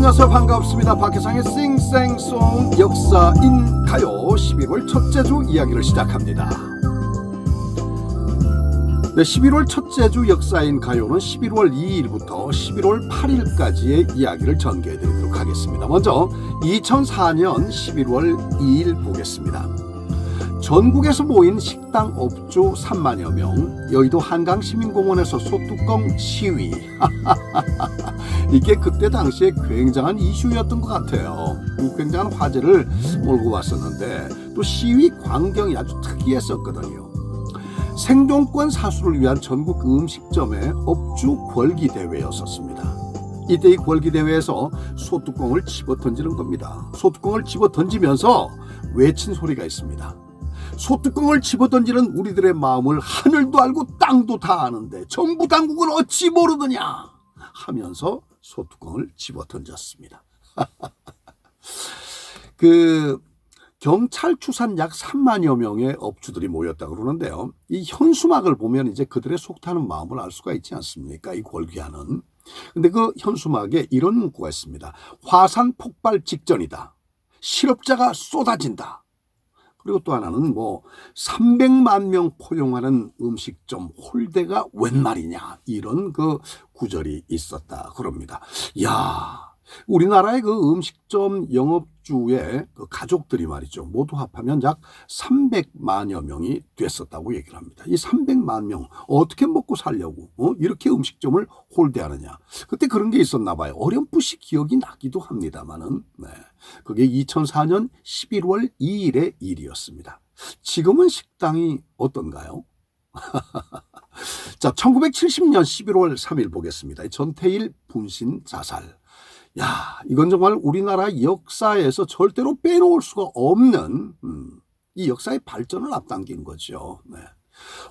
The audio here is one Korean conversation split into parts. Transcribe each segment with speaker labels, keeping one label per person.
Speaker 1: 안녕하세요. 반갑습니다. 박혜상의 싱생송 역사인 가요 11월 첫째 주 이야기를 시작합니다. 네, 11월 첫째 주 역사인 가요는 11월 2일부터 11월 8일까지의 이야기를 전개해 드리도록 하겠습니다. 먼저 2004년 11월 2일 보겠습니다. 전국에서 모인 식당 업주 3만여 명, 여의도 한강시민공원에서 소뚜껑 시위. 이게 그때 당시에 굉장한 이슈였던 것 같아요. 굉장한 화제를 몰고 왔었는데 또 시위 광경이 아주 특이했었거든요. 생존권 사수를 위한 전국 음식점의 업주 권기 대회였었습니다. 이때 이 권기 대회에서 소뚜껑을 집어 던지는 겁니다. 소뚜껑을 집어 던지면서 외친 소리가 있습니다. 소뚜껑을 집어던지는 우리들의 마음을 하늘도 알고 땅도 다 아는데 정부 당국은 어찌 모르느냐 하면서 소뚜껑을 집어던졌습니다. 경찰 추산 약 3만여 명의 업주들이 모였다고 그러는데요. 이 현수막을 보면 이제 그들의 속타는 마음을 알 수가 있지 않습니까? 이 골기하는. 근데 그 현수막에 이런 문구가 있습니다. 화산 폭발 직전이다. 실업자가 쏟아진다. 그리고 또 하나는 300만 명 포용하는 음식점 홀대가 웬 말이냐 이런 그 구절이 있었다 그럽니다. 이야, 우리나라의 그 음식점 영업주의 그 가족들이 말이죠. 모두 합하면 약 300만여 명이 됐었다고 얘기를 합니다. 이 300만 명 어떻게 먹고 살려고 이렇게 음식점을 홀대하느냐. 그때 그런 게 있었나 봐요. 어렴풋이 기억이 나기도 합니다만은 그게 2004년 11월 2일의 일이었습니다. 지금은 식당이 어떤가요? 자, 1970년 11월 3일 보겠습니다. 전태일 분신 자살. 야, 이건 정말 우리나라 역사에서 절대로 빼놓을 수가 없는 이 역사의 발전을 앞당긴 거죠.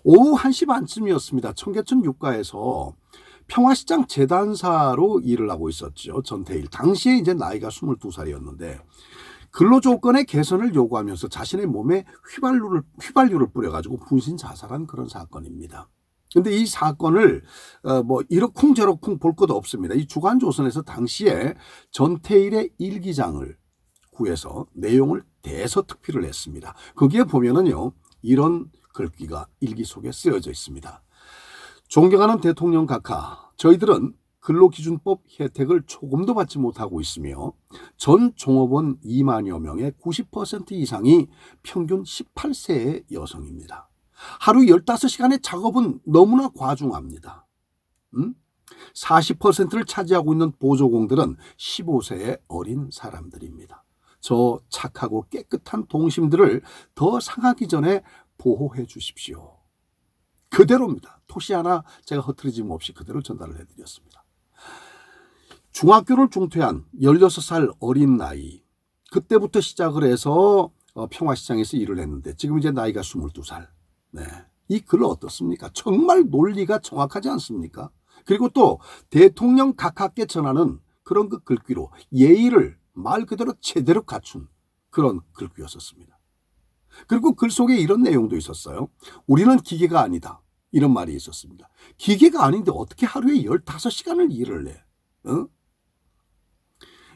Speaker 1: 오후 1시 반쯤이었습니다. 청계천 육가에서 평화시장 재단사로 일을 하고 있었죠. 전태일. 당시에 이제 나이가 22살이었는데 근로조건의 개선을 요구하면서 자신의 몸에 휘발유를 뿌려가지고 분신 자살한 그런 사건입니다. 근데 이 사건을 이러쿵저러쿵 볼 것도 없습니다. 이 주간조선에서 당시에 전태일의 일기장을 구해서 내용을 대서특필을 했습니다. 거기에 보면은요, 이런 글귀가 일기 속에 쓰여져 있습니다. 존경하는 대통령 각하, 저희들은 근로기준법 혜택을 조금도 받지 못하고 있으며 전 종업원 2만여 명의 90% 이상이 평균 18세의 여성입니다. 하루 15시간의 작업은 너무나 과중합니다. 40%를 차지하고 있는 보조공들은 15세의 어린 사람들입니다. 저 착하고 깨끗한 동심들을 더 상하기 전에 보호해 주십시오. 그대로입니다. 토시 하나 제가 흐트러짐 없이 그대로 전달을 해드렸습니다. 중학교를 중퇴한 16살 어린 나이, 그때부터 시작을 해서 평화시장에서 일을 했는데 지금 이제 나이가 22살. 이 글 어떻습니까? 정말 논리가 정확하지 않습니까? 그리고 또 대통령 각하께 전하는 그런 그 글귀로 예의를 말 그대로 제대로 갖춘 그런 글귀였었습니다. 그리고 글 속에 이런 내용도 있었어요. 우리는 기계가 아니다. 이런 말이 있었습니다. 기계가 아닌데 어떻게 하루에 15시간을 일을 해?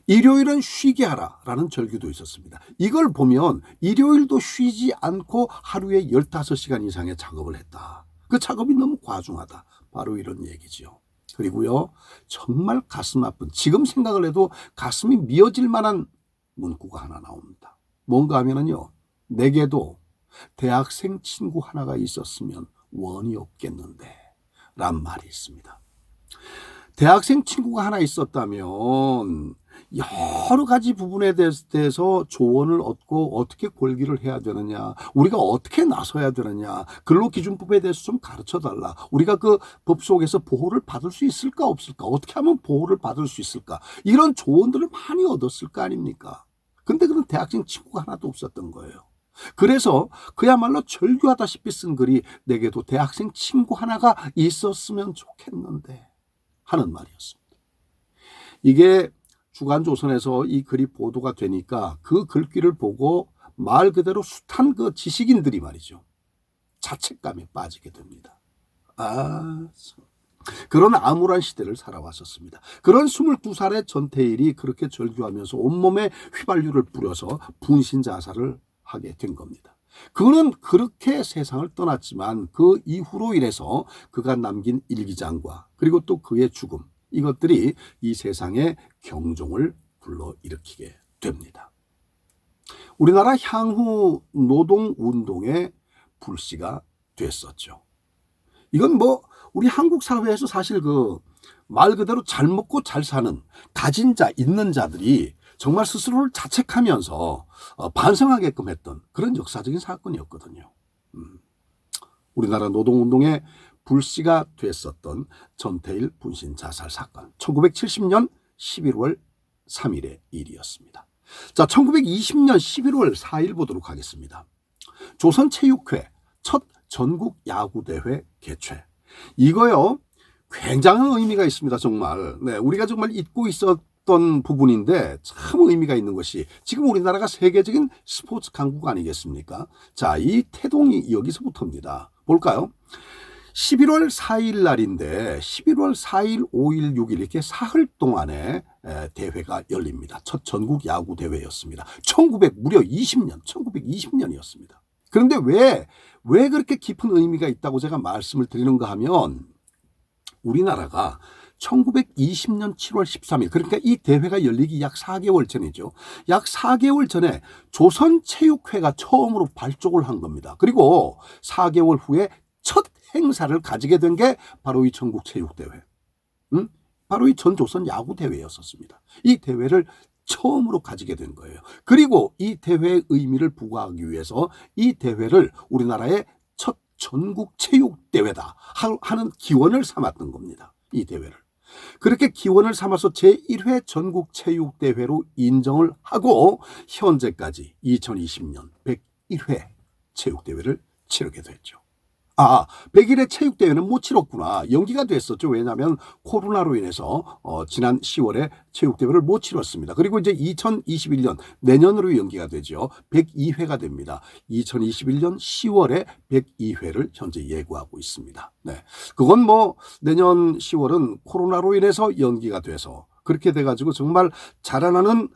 Speaker 1: 일요일은 쉬게 하라라는 절규도 있었습니다. 이걸 보면 일요일도 쉬지 않고 하루에 15시간 이상의 작업을 했다. 그 작업이 너무 과중하다. 바로 이런 얘기죠. 그리고요, 정말 가슴 아픈, 지금 생각을 해도 가슴이 미어질 만한 문구가 하나 나옵니다. 뭔가 하면은요, 내게도 대학생 친구 하나가 있었으면 원이 없겠는데 란 말이 있습니다. 대학생 친구가 하나 있었다면 여러 가지 부분에 대해서 조언을 얻고 어떻게 골기를 해야 되느냐, 우리가 어떻게 나서야 되느냐, 근로기준법에 대해서 좀 가르쳐달라, 우리가 그 법 속에서 보호를 받을 수 있을까 없을까, 어떻게 하면 보호를 받을 수 있을까, 이런 조언들을 많이 얻었을 거 아닙니까? 근데 그런 대학생 친구가 하나도 없었던 거예요. 그래서 그야말로 절규하다시피 쓴 글이 내게도 대학생 친구 하나가 있었으면 좋겠는데 하는 말이었습니다. 이게 주간조선에서 이 글이 보도가 되니까 그 글귀를 보고 말 그대로 숱한 그 지식인들이 말이죠, 자책감에 빠지게 됩니다. 그런 암울한 시대를 살아왔었습니다. 그런 22살의 전태일이 그렇게 절규하면서 온몸에 휘발유를 뿌려서 분신 자살을 하게 된 겁니다. 그는 그렇게 세상을 떠났지만 그 이후로 인해서 그가 남긴 일기장과 그리고 또 그의 죽음, 이것들이 이 세상에 경종을 불러일으키게 됩니다. 우리나라 향후 노동운동의 불씨가 됐었죠. 이건 뭐 우리 한국 사회에서 사실 그 말 그대로 잘 먹고 잘 사는 가진 자, 있는 자들이 정말 스스로를 자책하면서 반성하게끔 했던 그런 역사적인 사건이었거든요. 우리나라 노동운동의 불씨가 됐었던 전태일 분신 자살 사건. 1970년 11월 3일의 일이었습니다. 자, 1920년 11월 4일 보도록 하겠습니다. 조선체육회 첫 전국 야구대회 개최. 이거요, 굉장한 의미가 있습니다, 정말. 네, 우리가 정말 잊고 있었던 부분인데 참 의미가 있는 것이 지금 우리나라가 세계적인 스포츠 강국 아니겠습니까? 자, 이 태동이 여기서부터입니다. 볼까요? 11월 4일 날인데 11월 4일, 5일, 6일 이렇게 사흘 동안의 대회가 열립니다. 첫 전국 야구 대회였습니다. 무려 1920년이었습니다. 그런데 왜 그렇게 깊은 의미가 있다고 제가 말씀을 드리는가 하면 우리나라가 1920년 7월 13일, 그러니까 이 대회가 열리기 약 4개월 전이죠. 약 4개월 전에 조선체육회가 처음으로 발족을 한 겁니다. 그리고 4개월 후에 첫 행사를 가지게 된 게 바로 이 전국체육대회. 바로 이 전조선 야구대회였었습니다. 이 대회를 처음으로 가지게 된 거예요. 그리고 이 대회의 의미를 부과하기 위해서 이 대회를 우리나라의 첫 전국체육대회다 하는 기원을 삼았던 겁니다. 이 대회를. 그렇게 기원을 삼아서 제1회 전국체육대회로 인정을 하고 현재까지 2020년 101회 체육대회를 치르게 됐죠. 101회 체육대회는 못 치렀구나. 연기가 됐었죠. 왜냐하면 코로나로 인해서 지난 10월에 체육대회를 못 치렀습니다. 그리고 이제 2021년 내년으로 연기가 되죠. 102회가 됩니다. 2021년 10월에 102회를 현재 예고하고 있습니다. 네, 그건 뭐 내년 10월은 코로나로 인해서 연기가 돼서 그렇게 돼가지고 정말 자라나는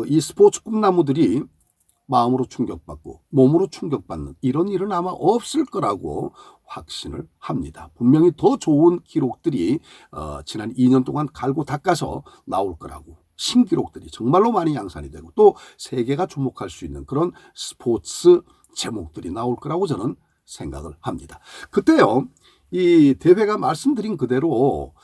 Speaker 1: 이 스포츠 꿈나무들이 마음으로 충격받고 몸으로 충격받는 이런 일은 아마 없을 거라고 확신을 합니다. 분명히 더 좋은 기록들이 지난 2년 동안 갈고 닦아서 나올 거라고, 신기록들이 정말로 많이 양산이 되고 또 세계가 주목할 수 있는 그런 스포츠 제목들이 나올 거라고 저는 생각을 합니다. 그때요, 이 대회가 말씀드린 그대로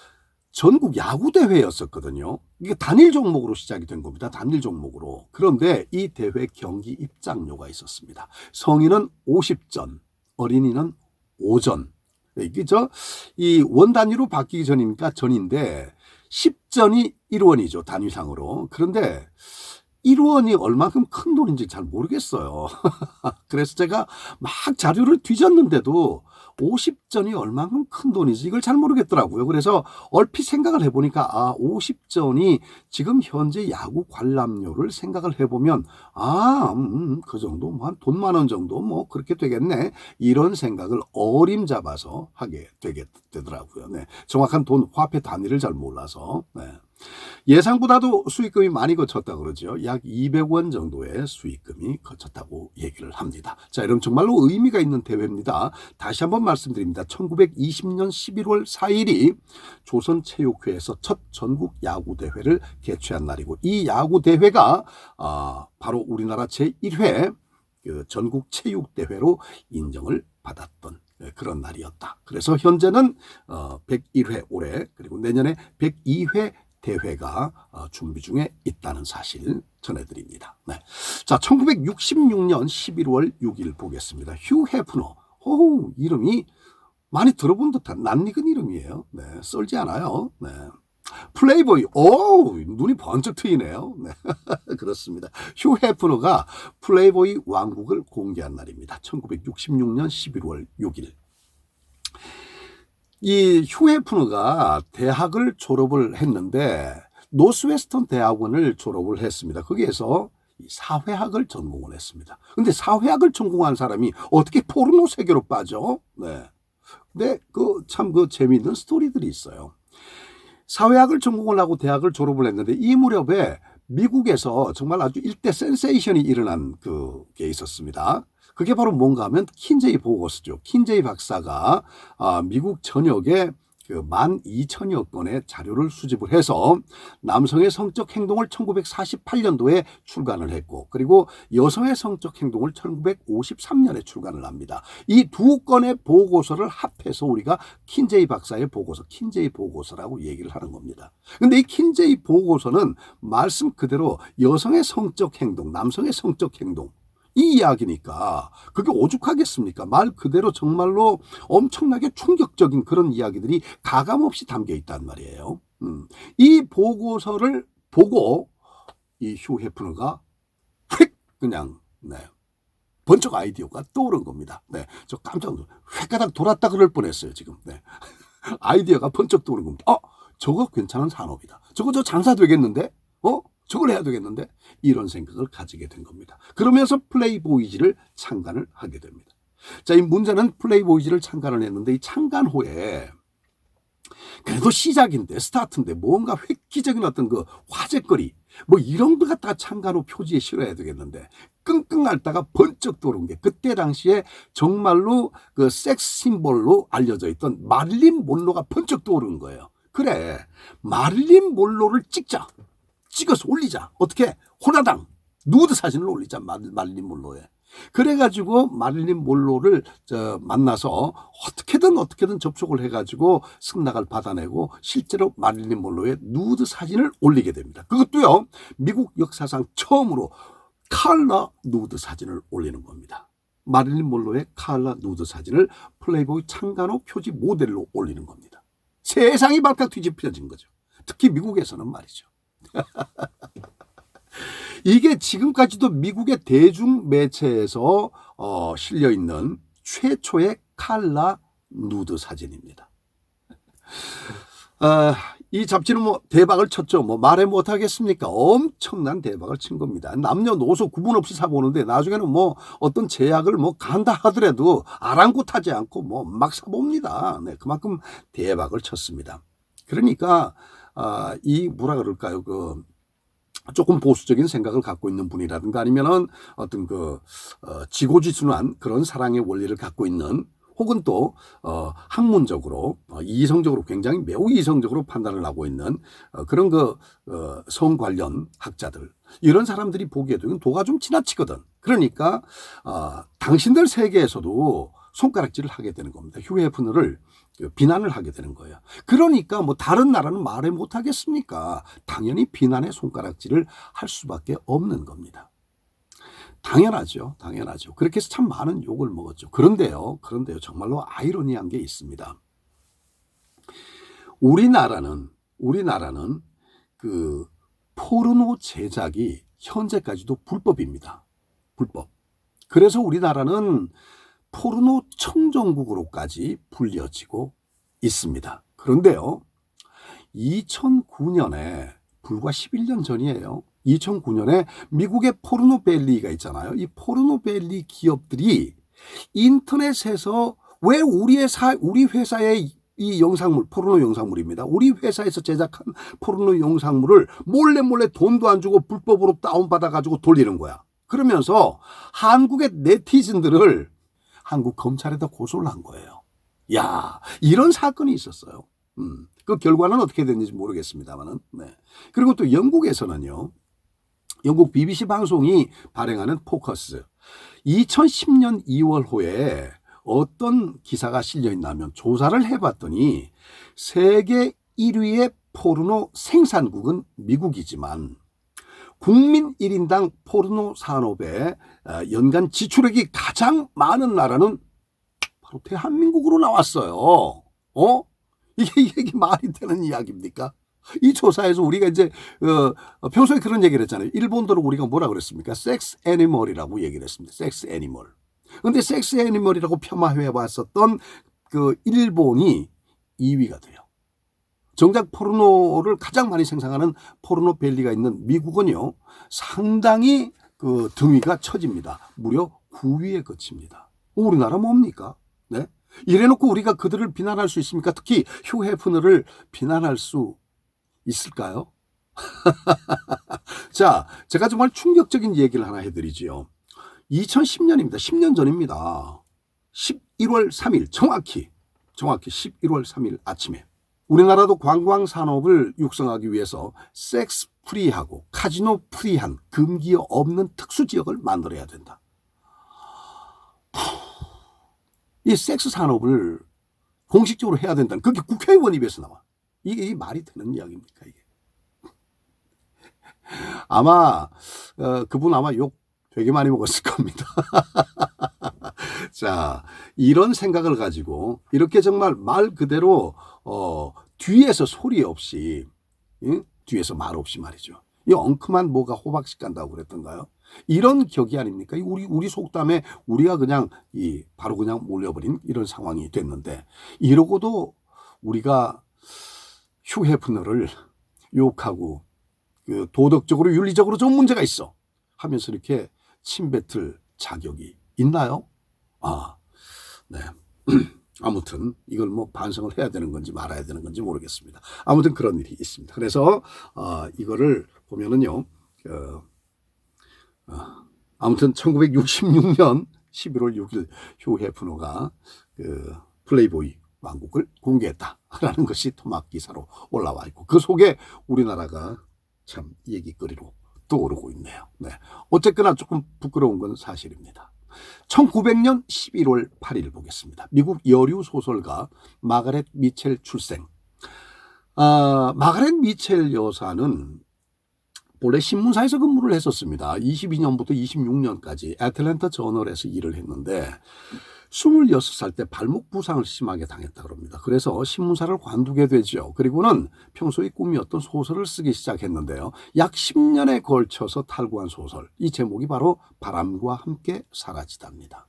Speaker 1: 전국 야구대회였었거든요. 이게 단일 종목으로 시작이 된 겁니다. 단일 종목으로. 그런데 이 대회 경기 입장료가 있었습니다. 성인은 50전, 어린이는 5전. 이게 이 원 단위로 바뀌기 전인데 10전이 1원이죠. 단위상으로. 그런데 1원이 얼마큼 큰 돈인지 잘 모르겠어요. 그래서 제가 막 자료를 뒤졌는데도 50전이 얼마큼 큰 돈이지 이걸 잘 모르겠더라고요. 그래서 얼핏 생각을 해보니까 50전이 지금 현재 야구 관람료를 생각을 해보면 그 정도 뭐 한 돈 10,000원 정도 뭐 그렇게 되겠네, 이런 생각을 어림잡아서 하게 되더라고요. 네, 정확한 돈 화폐 단위를 잘 몰라서. 네. 예상보다도 수익금이 많이 거쳤다 그러죠. 약 200원 정도의 수익금이 거쳤다고 얘기를 합니다. 자, 여러분 정말로 의미가 있는 대회입니다. 다시 한번 말씀드립니다. 1920년 11월 4일이 조선체육회에서 첫 전국 야구대회를 개최한 날이고 이 야구대회가 바로 우리나라 제1회 전국체육대회로 인정을 받았던 그런 날이었다. 그래서 현재는 101회 올해, 그리고 내년에 102회 대회가 준비 중에 있다는 사실 전해드립니다. 네. 자, 1966년 11월 6일 보겠습니다. 휴 해프너. 이름이 많이 들어본 듯한 낯익은 이름이에요. 네, 썰지 않아요. 네. 플레이보이. 눈이 번쩍 트이네요. 네. 그렇습니다. 휴 해프너가 플레이보이 왕국을 공개한 날입니다. 1966년 11월 6일. 이 휴 해프너가 대학을 졸업을 했는데 노스웨스턴 대학원을 졸업을 했습니다. 거기에서 사회학을 전공을 했습니다. 근데 사회학을 전공한 사람이 어떻게 포르노 세계로 빠져? 네. 근데 참 재미있는 스토리들이 있어요. 사회학을 전공을 하고 대학을 졸업을 했는데 이 무렵에 미국에서 정말 아주 일대 센세이션이 일어난 게 있었습니다. 그게 바로 뭔가 하면 킨제이 보고서죠. 킨제이 박사가 미국 전역에 12,000여 건의 자료를 수집을 해서 남성의 성적 행동을 1948년도에 출간을 했고, 그리고 여성의 성적 행동을 1953년에 출간을 합니다. 이 두 건의 보고서를 합해서 우리가 킨제이 박사의 보고서, 킨제이 보고서라고 얘기를 하는 겁니다. 근데 이 킨제이 보고서는 말씀 그대로 여성의 성적 행동, 남성의 성적 행동, 이 이야기니까 그게 오죽하겠습니까? 말 그대로 정말로 엄청나게 충격적인 그런 이야기들이 가감없이 담겨 있단 말이에요. 이 보고서를 보고 이 휴 해프너가 휙 그냥 번쩍 아이디어가 떠오른 겁니다. 저 깜짝 놀랐어요. 휙가닥 돌았다 그럴 뻔했어요 지금. 아이디어가 번쩍 떠오른 겁니다. 저거 괜찮은 산업이다. 저거 장사 되겠는데? 저걸 해야 되겠는데? 이런 생각을 가지게 된 겁니다. 그러면서 플레이보이지를 창간을 하게 됩니다. 자, 이 문제는 플레이보이지를 창간을 했는데 이 창간 후에 그래도 시작인데, 스타트인데 뭔가 획기적인 어떤 화제거리 이런 거 갖다가 창간 후 표지에 실어야 되겠는데 끙끙 앓다가 번쩍 떠오른 게 그때 당시에 정말로 섹스 심볼로 알려져 있던 마릴린 monroe가 번쩍 떠오른 거예요. 그래, 마릴린 monroe를 찍어서 올리자. 어떻게? 호라당 누드 사진을 올리자. 마릴린 monroe에. 그래가지고 마릴린 monroe를 만나서 어떻게든 접촉을 해가지고 승낙을 받아내고 실제로 마릴린 monroe의 누드 사진을 올리게 됩니다. 그것도요, 미국 역사상 처음으로 컬러 누드 사진을 올리는 겁니다. 마릴린 monroe의 컬러 누드 사진을 플레이보이 창간 후 표지 모델로 올리는 겁니다. 세상이 발칵 뒤집혀진 거죠. 특히 미국에서는 말이죠. 이게 지금까지도 미국의 대중 매체에서 실려있는 최초의 컬러 누드 사진입니다. 이 잡지는 대박을 쳤죠. 말해 못하겠습니까? 엄청난 대박을 친 겁니다. 남녀노소 구분 없이 사보는데 나중에는 어떤 제약을 간다 하더라도 아랑곳하지 않고 막 사봅니다. 그만큼 대박을 쳤습니다. 그러니까 이 뭐라 그럴까요? 조금 보수적인 생각을 갖고 있는 분이라든가 아니면은 어떤 지고지순한 그런 사랑의 원리를 갖고 있는, 혹은 또 학문적으로 이성적으로 굉장히 매우 이성적으로 판단을 하고 있는 그런 성 관련 학자들, 이런 사람들이 보기에도 이건 도가 좀 지나치거든. 그러니까 당신들 세계에서도 손가락질을 하게 되는 겁니다. 휴 해프너를 비난을 하게 되는 거예요. 그러니까 다른 나라는 말해 못하겠습니까? 당연히 비난의 손가락질을 할 수밖에 없는 겁니다. 당연하죠. 그렇게 해서 참 많은 욕을 먹었죠. 그런데요, 정말로 아이러니한 게 있습니다. 우리나라는 포르노 제작이 현재까지도 불법입니다. 불법. 그래서 우리나라는 포르노 청정국으로까지 불려지고 있습니다. 그런데요, 2009년에 불과 11년 전이에요. 2009년에 미국의 포르노벨리가 있잖아요. 이 포르노벨리 기업들이 인터넷에서 왜 우리 회사의 이 영상물, 포르노 영상물입니다. 우리 회사에서 제작한 포르노 영상물을 몰래 돈도 안 주고 불법으로 다운받아가지고 돌리는 거야. 그러면서 한국의 네티즌들을 한국 검찰에다 고소를 한 거예요. 야, 이런 사건이 있었어요. 그 결과는 어떻게 됐는지 모르겠습니다만은. 그리고 또 영국에서는요, 영국 BBC 방송이 발행하는 포커스, 2010년 2월호에 어떤 기사가 실려 있냐면, 조사를 해봤더니 세계 1위의 포르노 생산국은 미국이지만 국민 1인당 포르노 산업에 연간 지출액이 가장 많은 나라는 바로 대한민국으로 나왔어요. 이게 말이 되는 이야기입니까? 이 조사에서 우리가 이제 평소에 그런 얘기를 했잖아요. 일본도로 우리가 뭐라 그랬습니까? 섹스 애니멀이라고 얘기를 했습니다. 섹스 애니멀. 근데 섹스 애니멀이라고 폄하해 왔었던 일본이 2위가 돼요. 정작 포르노를 가장 많이 생산하는 포르노벨리가 있는 미국은요, 상당히 등위가 처집니다. 무려 9위에 그칩니다. 우리나라 뭡니까? 이래놓고 우리가 그들을 비난할 수 있습니까? 특히 휴 해프너를 비난할 수 있을까요? 자, 제가 정말 충격적인 얘기를 하나 해드리지요. 2010년입니다. 10년 전입니다. 11월 3일 정확히 11월 3일 아침에 우리나라도 관광산업을 육성하기 위해서 섹스 프리하고 카지노 프리한 금기 없는 특수지역을 만들어야 된다. 이 섹스 산업을 공식적으로 해야 된다는 그게 국회의원 입에서 나와. 이게 말이 되는 이야기입니까 이게? 아마 그분 아마 욕 되게 많이 먹었을 겁니다. 자, 이런 생각을 가지고 이렇게 정말 말 그대로 뒤에서 소리 없이 뒤에서 말 없이 말이죠. 이 엉큼한 뭐가 호박씨 간다고 그랬던가요? 이런 격이 아닙니까? 우리 속담에 우리가 그냥 바로 그냥 몰려버린 이런 상황이 됐는데 이러고도 우리가 휴 해프너를 욕하고 도덕적으로 윤리적으로 좀 문제가 있어 하면서 이렇게 침뱉을 자격이 있나요? 네. 아무튼 이걸 뭐 반성을 해야 되는 건지 말아야 되는 건지 모르겠습니다. 아무튼 그런 일이 있습니다. 그래서 이거를 보면은요. 아무튼 1966년 11월 6일 휴 해프너가 플레이보이 왕국을 공개했다라는 것이 토막 기사로 올라와 있고 그 속에 우리나라가 참 얘기거리로 떠오르고 있네요. 네. 어쨌거나 조금 부끄러운 건 사실입니다. 1900년 11월 8일 보겠습니다. 미국 여류 소설가 마가렛 미첼 출생. 마가렛 미첼 여사는 본래 신문사에서 근무를 했었습니다. 22년부터 26년까지 애틀랜타 저널에서 일을 했는데 26살 때 발목 부상을 심하게 당했다 그럽니다. 그래서 신문사를 관두게 되죠. 그리고는 평소의 꿈이었던 소설을 쓰기 시작했는데요. 약 10년에 걸쳐서 탈구한 소설. 이 제목이 바로 바람과 함께 사라지답니다.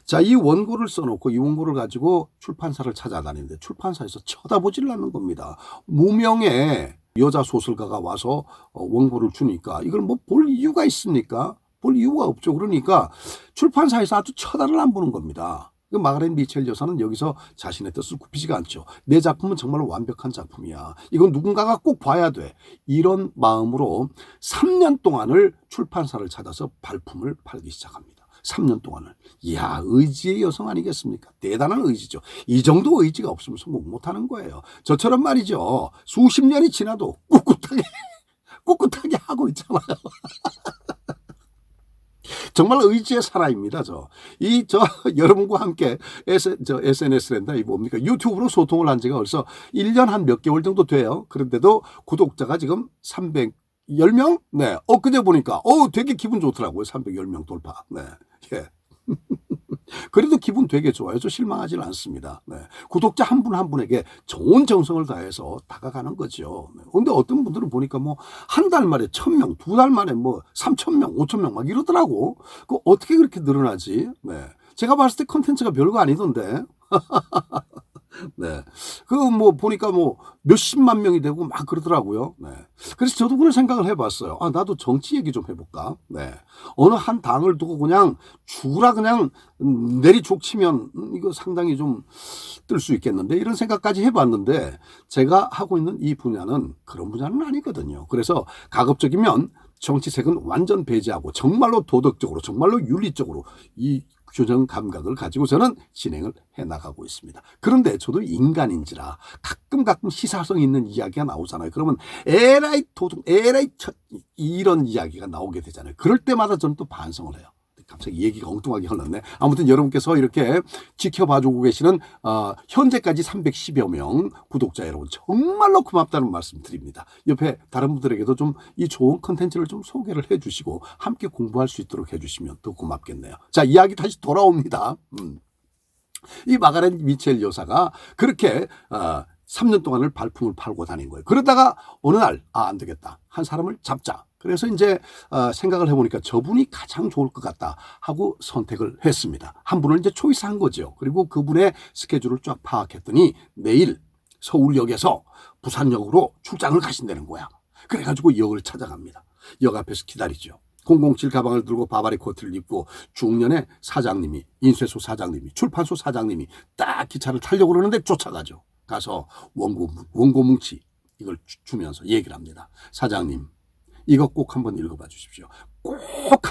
Speaker 1: 자, 이 원고를 써놓고 이 원고를 가지고 출판사를 찾아다니는데 출판사에서 쳐다보질 않는 겁니다. 무명의 여자 소설가가 와서 원고를 주니까 이걸 뭐 볼 이유가 있습니까? 볼 이유가 없죠. 그러니까 출판사에서 아주 쳐다를 안 보는 겁니다. 마가렛 미첼 여사는 여기서 자신의 뜻을 굽히지가 않죠. 내 작품은 정말로 완벽한 작품이야. 이건 누군가가 꼭 봐야 돼. 이런 마음으로 3년 동안을 출판사를 찾아서 발품을 팔기 시작합니다. 3년 동안을. 이야, 의지의 여성 아니겠습니까? 대단한 의지죠. 이 정도 의지가 없으면 성공 못하는 거예요. 저처럼 말이죠. 수십 년이 지나도 꿋꿋하게 하고 있잖아요. 정말 의지의 사람입니다. 여러분과 함께 SNS랜다 이 뭡니까? 유튜브로 소통을 한 지가 벌써 1년 한 몇 개월 정도 돼요. 그런데도 구독자가 지금 310명? 네. 그제 보니까 되게 기분 좋더라고요. 310명 돌파. 네. 예. 그래도 기분 되게 좋아요. 저 실망하지는 않습니다. 네. 구독자 한 분 한 분에게 좋은 정성을 다해서 다가가는 거죠. 그런데 어떤 분들은 보니까 뭐 한 달 만에 1000명, 두 달 만에 뭐 3000명, 5000명 막 이러더라고. 어떻게 그렇게 늘어나지? 네. 제가 봤을 때 컨텐츠가 별거 아니던데. 네. 보니까 몇십만 명이 되고 막 그러더라고요. 네. 그래서 저도 그런 생각을 해봤어요. 나도 정치 얘기 좀 해볼까? 네. 어느 한 당을 두고 그냥 죽으라 그냥 내리족치면 이거 상당히 좀 뜰 수 있겠는데 이런 생각까지 해봤는데 제가 하고 있는 이 분야는 그런 분야는 아니거든요. 그래서 가급적이면 정치색은 완전 배제하고 정말로 도덕적으로 정말로 윤리적으로 이 균형 감각을 가지고 저는 진행을 해나가고 있습니다. 그런데 저도 인간인지라 가끔 시사성 있는 이야기가 나오잖아요. 그러면 에라이 도둑, 에라이 이런 이야기가 나오게 되잖아요. 그럴 때마다 저는 또 반성을 해요. 갑자기 얘기가 엉뚱하게 흘렀네. 아무튼 여러분께서 이렇게 지켜봐주고 계시는 현재까지 310여 명 구독자 여러분 정말로 고맙다는 말씀 드립니다. 옆에 다른 분들에게도 좀 이 좋은 컨텐츠를 좀 소개를 해주시고 함께 공부할 수 있도록 해주시면 더 고맙겠네요. 자, 이야기 다시 돌아옵니다. 이 마가렛 미첼 여사가 그렇게 3년 동안을 발품을 팔고 다닌 거예요. 그러다가 어느 날 안 되겠다. 한 사람을 잡자. 그래서 이제 생각을 해보니까 저분이 가장 좋을 것 같다 하고 선택을 했습니다. 한 분을 이제 초이스한 거죠. 그리고 그분의 스케줄을 쫙 파악했더니 내일 서울역에서 부산역으로 출장을 가신다는 거야. 그래가지고 역을 찾아갑니다. 역 앞에서 기다리죠. 007 가방을 들고 바바리 코트를 입고 중년의 사장님이, 인쇄소 사장님이, 출판소 사장님이 딱 기차를 타려고 그러는데 쫓아가죠. 가서 원고 뭉치 이걸 주면서 얘기를 합니다. 사장님, 이거 꼭 한번 읽어봐 주십시오. 꼭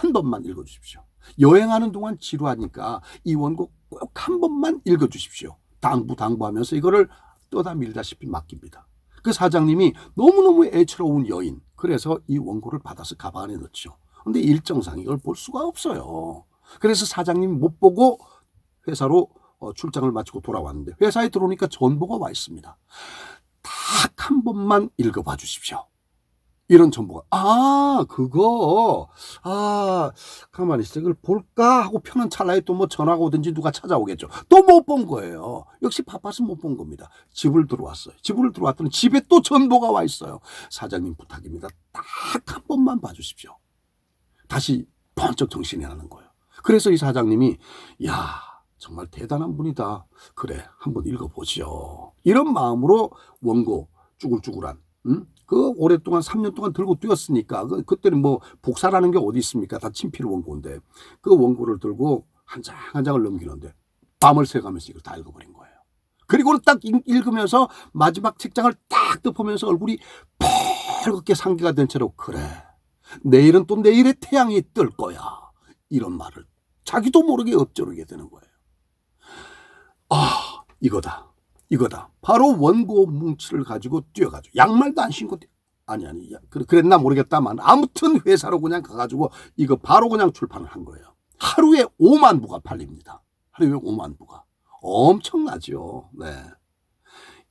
Speaker 1: 한 번만 읽어주십시오. 여행하는 동안 지루하니까 이 원고 꼭 한 번만 읽어주십시오. 당부하면서 이거를 떠다 밀다시피 맡깁니다. 그 사장님이 너무너무 애처로운 여인, 그래서 이 원고를 받아서 가방 안에 넣죠. 근데 일정상 이걸 볼 수가 없어요. 그래서 사장님이 못 보고 회사로 출장을 마치고 돌아왔는데 회사에 들어오니까 전보가 와 있습니다. 딱 한 번만 읽어봐 주십시오. 이런 전보가. 가만히 있어. 이걸 볼까 하고 펴는 찰나에 또 뭐 전화가 오든지 누가 찾아오겠죠. 또 못 본 거예요. 역시 바빠서 못 본 겁니다. 집을 들어왔어요. 집을 들어왔더니 집에 또 전보가 와 있어요. 사장님 부탁입니다. 딱 한 번만 봐주십시오. 다시 번쩍 정신이 나는 거예요. 그래서 이 사장님이 야, 정말 대단한 분이다. 그래, 한번 읽어보죠. 이런 마음으로 원고 쭈글쭈글한 그 오랫동안 3년 동안 들고 뛰었으니까 그때는 뭐 복사라는 게 어디 있습니까? 다 친필 원고인데 그 원고를 들고 한 장 한 장을 넘기는데 밤을 새가면서 이걸 다 읽어버린 거예요. 그리고 딱 읽으면서 마지막 책장을 딱 덮으면서 얼굴이 펄겋게 상기가 된 채로 그래, 내일은 또 내일의 태양이 뜰 거야. 이런 말을 자기도 모르게 읊조르게 되는 거예요. 이거다. 바로 원고 뭉치를 가지고 뛰어가죠. 양말도 안 신고 그랬나 모르겠다만 아무튼 회사로 그냥 가가지고 이거 바로 그냥 출판을 한 거예요. 하루에 5만 부가 팔립니다. 하루에 5만 부가. 엄청나죠. 네.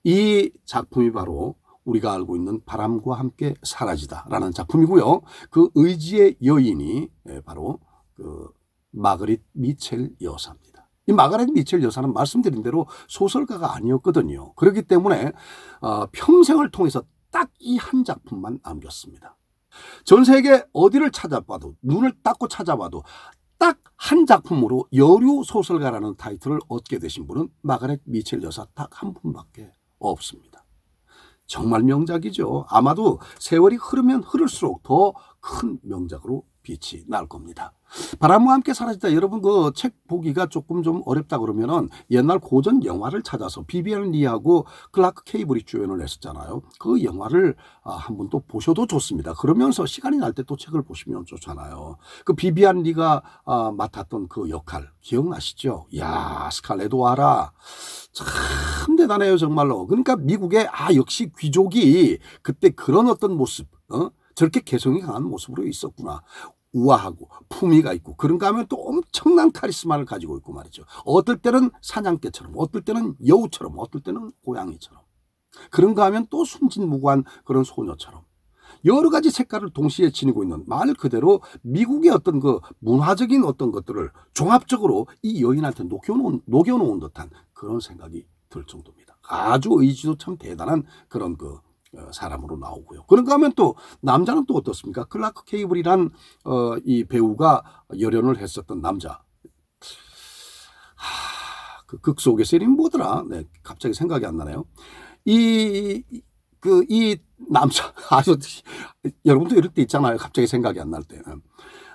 Speaker 1: 이 작품이 바로 우리가 알고 있는 바람과 함께 사라지다라는 작품이고요. 그 의지의 여인이 바로 그 마그릿 미첼 여사입니다. 이 마가렛 미첼 여사는 말씀드린 대로 소설가가 아니었거든요. 그렇기 때문에 평생을 통해서 딱 이 한 작품만 남겼습니다. 전 세계 어디를 찾아봐도, 눈을 딱 찾아봐도 딱 한 작품으로 여류 소설가라는 타이틀을 얻게 되신 분은 마가렛 미첼 여사 딱 한 분밖에 없습니다. 정말 명작이죠. 아마도 세월이 흐르면 흐를수록 더 큰 명작으로 빛이 날 겁니다. 바람과 함께 사라지다. 여러분 그 책 보기가 조금 좀 어렵다 그러면은 옛날 고전 영화를 찾아서 비비안 리하고 클라크 케이블이 주연을 했었잖아요. 그 영화를 한번 또 보셔도 좋습니다. 그러면서 시간이 날 때 또 책을 보시면 좋잖아요. 그 비비안 리가 맡았던 그 역할 기억나시죠? 야, 스칼렛 오하라 참 대단해요 정말로. 그러니까 미국의 역시 귀족이 그때 그런 어떤 모습, 저렇게 개성이 강한 모습으로 있었구나. 우아하고 품위가 있고 그런가 하면 또 엄청난 카리스마를 가지고 있고 말이죠. 어떨 때는 사냥개처럼, 어떨 때는 여우처럼, 어떨 때는 고양이처럼, 그런가 하면 또 순진무구한 그런 소녀처럼 여러 가지 색깔을 동시에 지니고 있는, 말 그대로 미국의 어떤 그 문화적인 어떤 것들을 종합적으로 이 여인한테 녹여놓은 듯한 그런 생각이 들 정도입니다. 아주 의지도 참 대단한 그런 그 사람으로 나오고요. 그런가 하면 또 남자는 또 어떻습니까? 클라크 케이블이란 이 배우가 열연을 했었던 남자. 그 극 속에서 이름이 뭐더라? 네, 갑자기 생각이 안 나네요. 이 남자, 여러분도 이럴 때 있잖아요. 갑자기 생각이 안 날 때.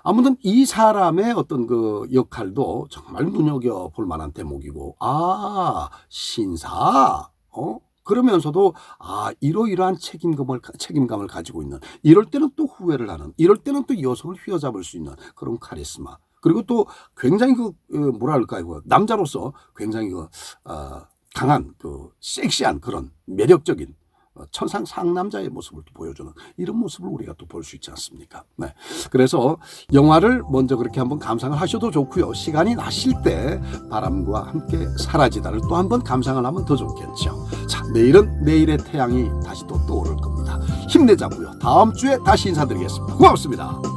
Speaker 1: 아무튼 이 사람의 어떤 그 역할도 정말 눈여겨볼 만한 대목이고, 신사, 그러면서도 이러이러한 책임감을 가지고 있는, 이럴 때는 또 후회를 하는, 이럴 때는 또 여성을 휘어잡을 수 있는 그런 카리스마, 그리고 또 굉장히 뭐랄까요, 남자로서 굉장히 강한 섹시한 그런 매력적인 천상 상남자의 모습을 또 보여주는 이런 모습을 우리가 또 볼 수 있지 않습니까? 네. 그래서 영화를 먼저 그렇게 한번 감상을 하셔도 좋고요. 시간이 나실 때 바람과 함께 사라지다를 또 한번 감상을 하면 더 좋겠죠. 자, 내일은 내일의 태양이 다시 또 떠오를 겁니다. 힘내자고요. 다음 주에 다시 인사드리겠습니다. 고맙습니다.